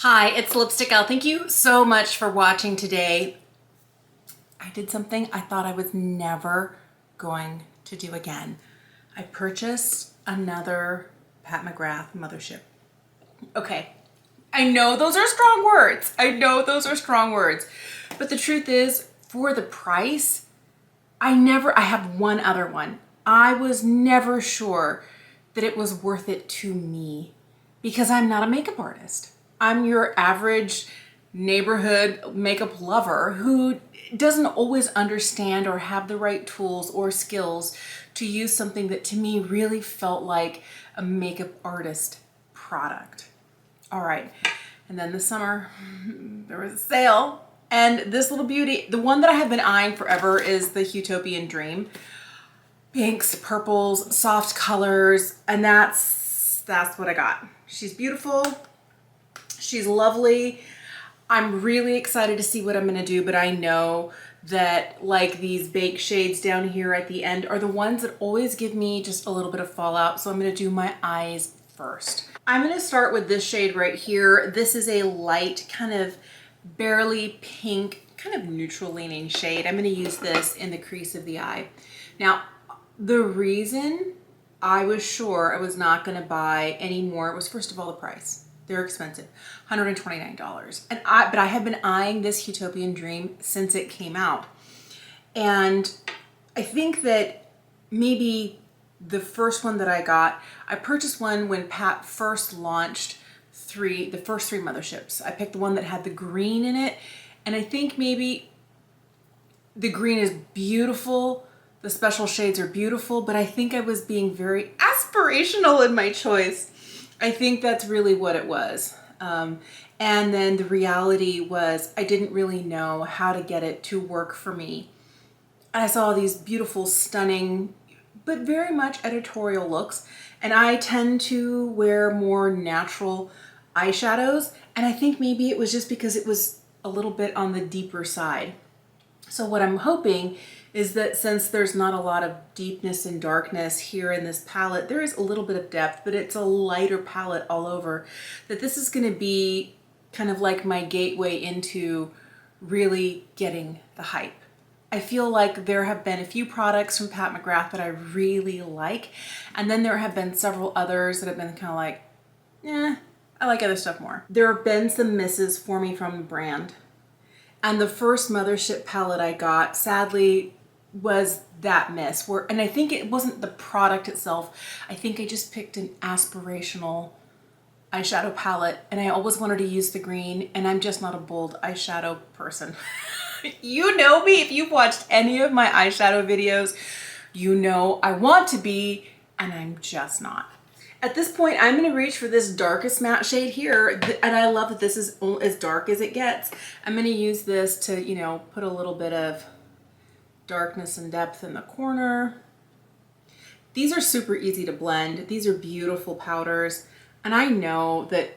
Hi, it's Lipstick Elle. Thank you so much for watching today. I did something I thought I was never going to do again. I purchased another Pat McGrath Mothership. Okay, I know those are strong words. But the truth is, for the price, I have one other one. I was never sure that it was worth it to me because I'm not a makeup artist. I'm your average neighborhood makeup lover who doesn't always understand or have the right tools or skills to use something that to me really felt like a makeup artist product. All right, and then this summer there was a sale, and this little beauty, the one that I have been eyeing forever, is the Heutopian Dream. Pinks, purples, soft colors, and that's what I got. She's beautiful. She's lovely. I'm really excited to see what I'm gonna do, but I know that like these baked shades down here at the end are the ones that always give me just a little bit of fallout. So I'm gonna do my eyes first. I'm gonna start with this shade right here. This is a light, kind of barely pink, kind of neutral leaning shade. I'm gonna use this in the crease of the eye. Now, the reason I was sure I was not gonna buy any more was, first of all, the price. They're expensive, $129. But I have been eyeing this Heutopian Dream since it came out. And I think that maybe the first one that I got, I purchased one when Pat first launched the first three motherships. I picked the one that had the green in it. And I think maybe the green is beautiful. The special shades are beautiful, but I think I was being very aspirational in my choice. I think that's really what it was. And then the reality was I didn't really know how to get it to work for me. I saw these beautiful, stunning, but very much editorial looks. And I tend to wear more natural eyeshadows. And I think maybe it was just because it was a little bit on the deeper side. So what I'm hoping is that since there's not a lot of deepness and darkness here in this palette, there is a little bit of depth, but it's a lighter palette all over, that this is gonna be kind of like my gateway into really getting the hype. I feel like there have been a few products from Pat McGrath that I really like, and then there have been several others that have been kind of like, I like other stuff more. There have been some misses for me from the brand. And the first Mothership palette I got, sadly, was that miss. And I think it wasn't the product itself. I think I just picked an aspirational eyeshadow palette, and I always wanted to use the green, and I'm just not a bold eyeshadow person. You know me, if you've watched any of my eyeshadow videos, you know I want to be, and I'm just not. At this point, I'm gonna reach for this darkest matte shade here, and I love that this is as dark as it gets. I'm gonna use this to, you know, put a little bit of darkness and depth in the corner. These are super easy to blend. These are beautiful powders, and I know that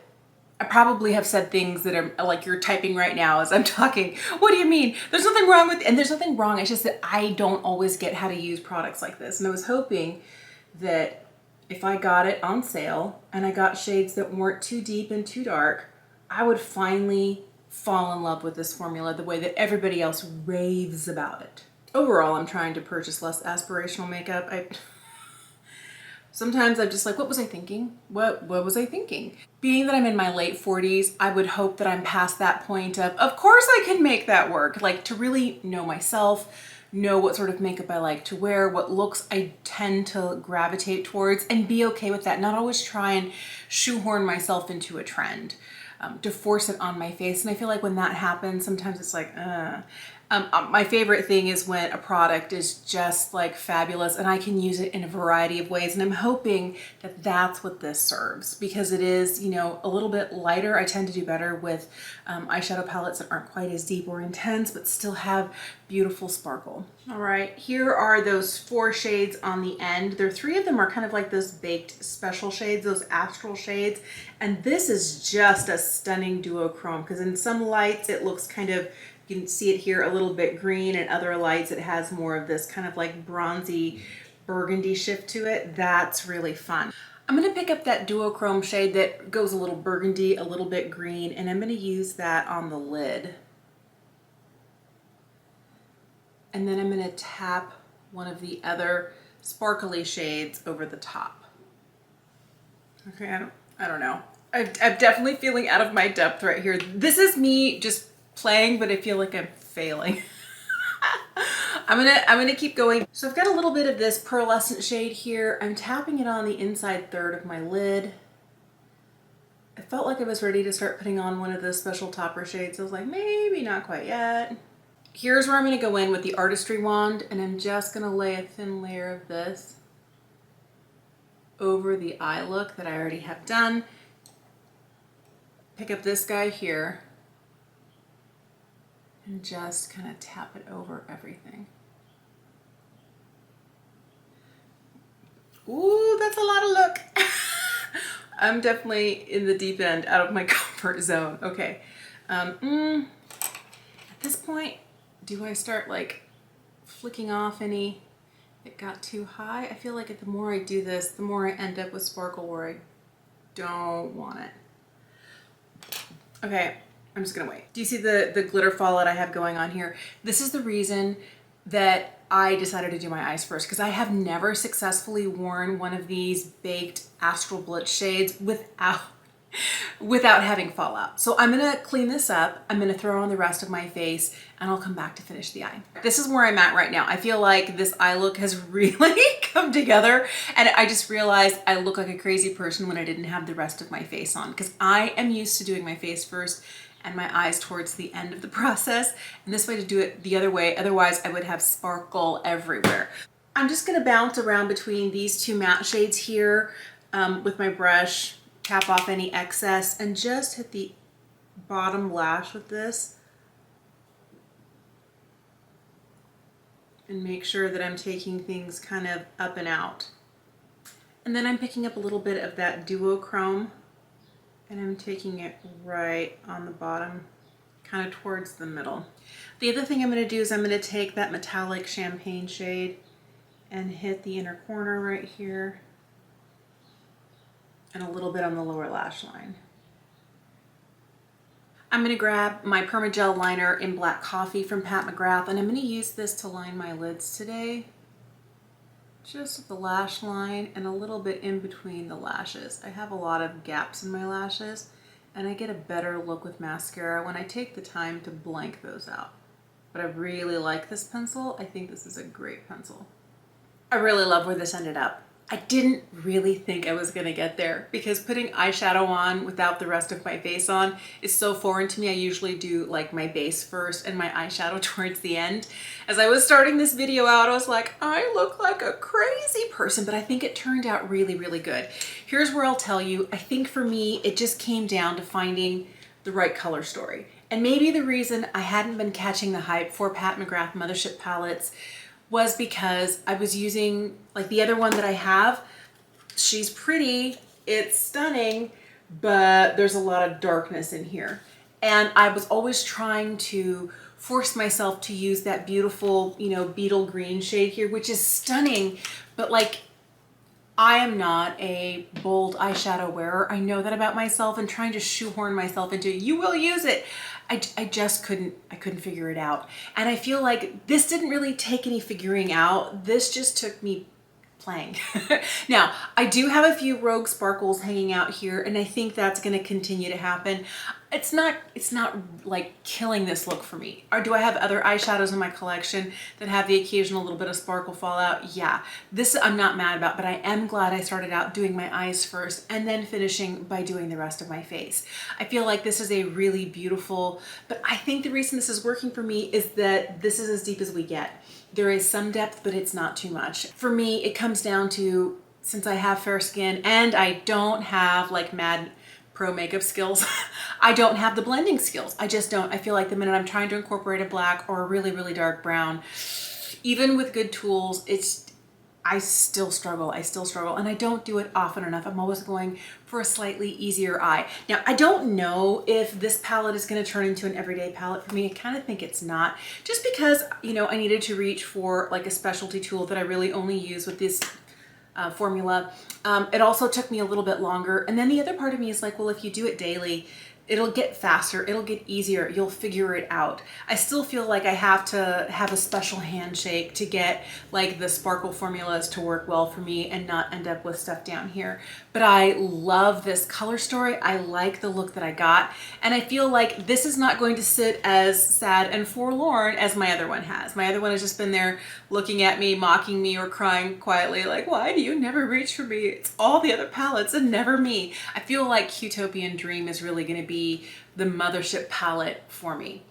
I probably have said things that are like you're typing right now as I'm talking. What do you mean? There's nothing wrong with, and there's nothing wrong. It's just that I don't always get how to use products like this, and I was hoping that if I got it on sale and I got shades that weren't too deep and too dark, I would finally fall in love with this formula the way that everybody else raves about it. Overall, I'm trying to purchase less aspirational makeup. Sometimes I'm just like, what was I thinking? What was I thinking? Being that I'm in my late 40s, I would hope that I'm past that point of course I can make that work. Like, to really know myself, know what sort of makeup I like to wear, what looks I tend to gravitate towards, and be okay with that. Not always try and shoehorn myself into a trend, to force it on my face. And I feel like when that happens, sometimes it's like, my favorite thing is when a product is just like fabulous and I can use it in a variety of ways. And I'm hoping that that's what this serves, because it is, you know, a little bit lighter. I tend to do better with eyeshadow palettes that aren't quite as deep or intense, but still have beautiful sparkle. All right, here are those 4 shades on the end. There, 3 of them are kind of like those baked special shades, those astral shades. And this is just a stunning duochrome, because in some lights it looks kind of, you can see it here, a little bit green, and other lights it has more of this kind of like bronzy burgundy shift to it. That's really fun. I'm gonna pick up that duochrome shade that goes a little burgundy, a little bit green, and I'm gonna use that on the lid. And then I'm gonna tap one of the other sparkly shades over the top. Okay, I don't know. I'm definitely feeling out of my depth right here. This is me just playing, but I feel like I'm failing. I'm gonna keep going. So I've got a little bit of this pearlescent shade here. I'm tapping it on the inside third of my lid. I felt like I was ready to start putting on one of those special topper shades. I was like, maybe not quite yet. Here's where I'm gonna go in with the artistry wand, and I'm just gonna lay a thin layer of this over the eye look that I already have done. Pick up this guy here and just kind of tap it over everything. Ooh, that's a lot of look. I'm definitely in the deep end, out of my comfort zone. Okay. At this point, do I start like flicking off any that got too high? I feel like the more I do this, the more I end up with sparkle where I don't want it. Okay, I'm just gonna wait. Do you see the glitter fallout I have going on here? This is the reason that I decided to do my eyes first, because I have never successfully worn one of these baked Astral Blitz shades without having fallout. So I'm gonna clean this up, I'm gonna throw on the rest of my face, and I'll come back to finish the eye. This is where I'm at right now. I feel like this eye look has really come together, and I just realized I look like a crazy person when I didn't have the rest of my face on, because I am used to doing my face first and my eyes towards the end of the process, and this way to do it the other way, otherwise I would have sparkle everywhere. I'm just gonna bounce around between these two matte shades here with my brush, tap off any excess, and just hit the bottom lash with this. And make sure that I'm taking things kind of up and out. And then I'm picking up a little bit of that duochrome, and I'm taking it right on the bottom, kind of towards the middle. The other thing I'm gonna do is I'm gonna take that metallic champagne shade and hit the inner corner right here, and a little bit on the lower lash line. I'm gonna grab my Permagel liner in Black Coffee from Pat McGrath, and I'm gonna use this to line my lids today. Just at the lash line and a little bit in between the lashes. I have a lot of gaps in my lashes, and I get a better look with mascara when I take the time to blank those out. But I really like this pencil. I think this is a great pencil. I really love where this ended up. I didn't really think I was gonna get there, because putting eyeshadow on without the rest of my face on is so foreign to me. I usually do like my base first and my eyeshadow towards the end. As I was starting this video out, I was like, I look like a crazy person, but I think it turned out really, really good. Here's where I'll tell you, I think for me, it just came down to finding the right color story. And maybe the reason I hadn't been catching the hype for Pat McGrath Mothership palettes was because I was using, like the other one that I have, she's pretty, it's stunning, but there's a lot of darkness in here. And I was always trying to force myself to use that beautiful, you know, beetle green shade here, which is stunning, but like, I am not a bold eyeshadow wearer. I know that about myself, and trying to shoehorn myself into, you will use it. I just couldn't figure it out. And I feel like this didn't really take any figuring out. This just took me playing. Now, I do have a few rogue sparkles hanging out here, and I think that's gonna continue to happen. It's not like killing this look for me. Or do I have other eyeshadows in my collection that have the occasional little bit of sparkle fallout? Yeah, this I'm not mad about, but I am glad I started out doing my eyes first and then finishing by doing the rest of my face. I feel like this is a really beautiful, but I think the reason this is working for me is that this is as deep as we get. There is some depth, but it's not too much. For me, it comes down to, since I have fair skin and I don't have like mad pro makeup skills, I don't have the blending skills. I just don't. I feel like the minute I'm trying to incorporate a black or a really, really dark brown, even with good tools, I still struggle. And I don't do it often enough. I'm always going for a slightly easier eye. Now, I don't know if this palette is going to turn into an everyday palette for me. I kind of think it's not, just because, you know, I needed to reach for like a specialty tool that I really only use with this formula. It also took me a little bit longer. And then the other part of me is like, well, if you do it daily, it'll get faster, it'll get easier, you'll figure it out. I still feel like I have to have a special handshake to get like the sparkle formulas to work well for me and not end up with stuff down here. But I love this color story. I like the look that I got. And I feel like this is not going to sit as sad and forlorn as my other one has. My other one has just been there looking at me, mocking me, or crying quietly like, why do you never reach for me? It's all the other palettes and never me. I feel like Heutopian Dream is really going to be the Mothership palette for me.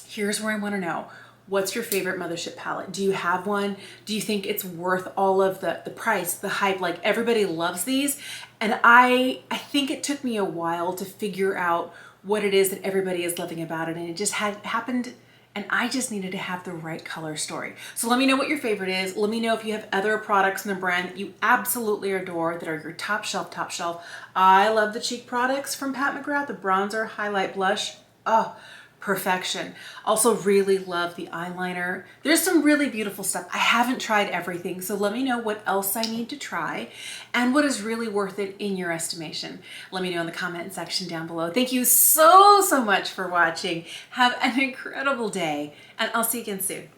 Here's where I want to know. What's your favorite Mothership palette? Do you have one? Do you think it's worth all of the price, the hype? Like, everybody loves these. And I think it took me a while to figure out what it is that everybody is loving about it. And it just had happened, and I just needed to have the right color story. So let me know what your favorite is. Let me know if you have other products in the brand that you absolutely adore that are your top shelf, top shelf. I love the cheek products from Pat McGrath, the bronzer, highlight, blush. Oh, perfection. Also really love the eyeliner. There's some really beautiful stuff. I haven't tried everything, so let me know what else I need to try and what is really worth it in your estimation. Let me know in the comment section down below. Thank you so much for watching. Have an incredible day, and I'll see you again soon.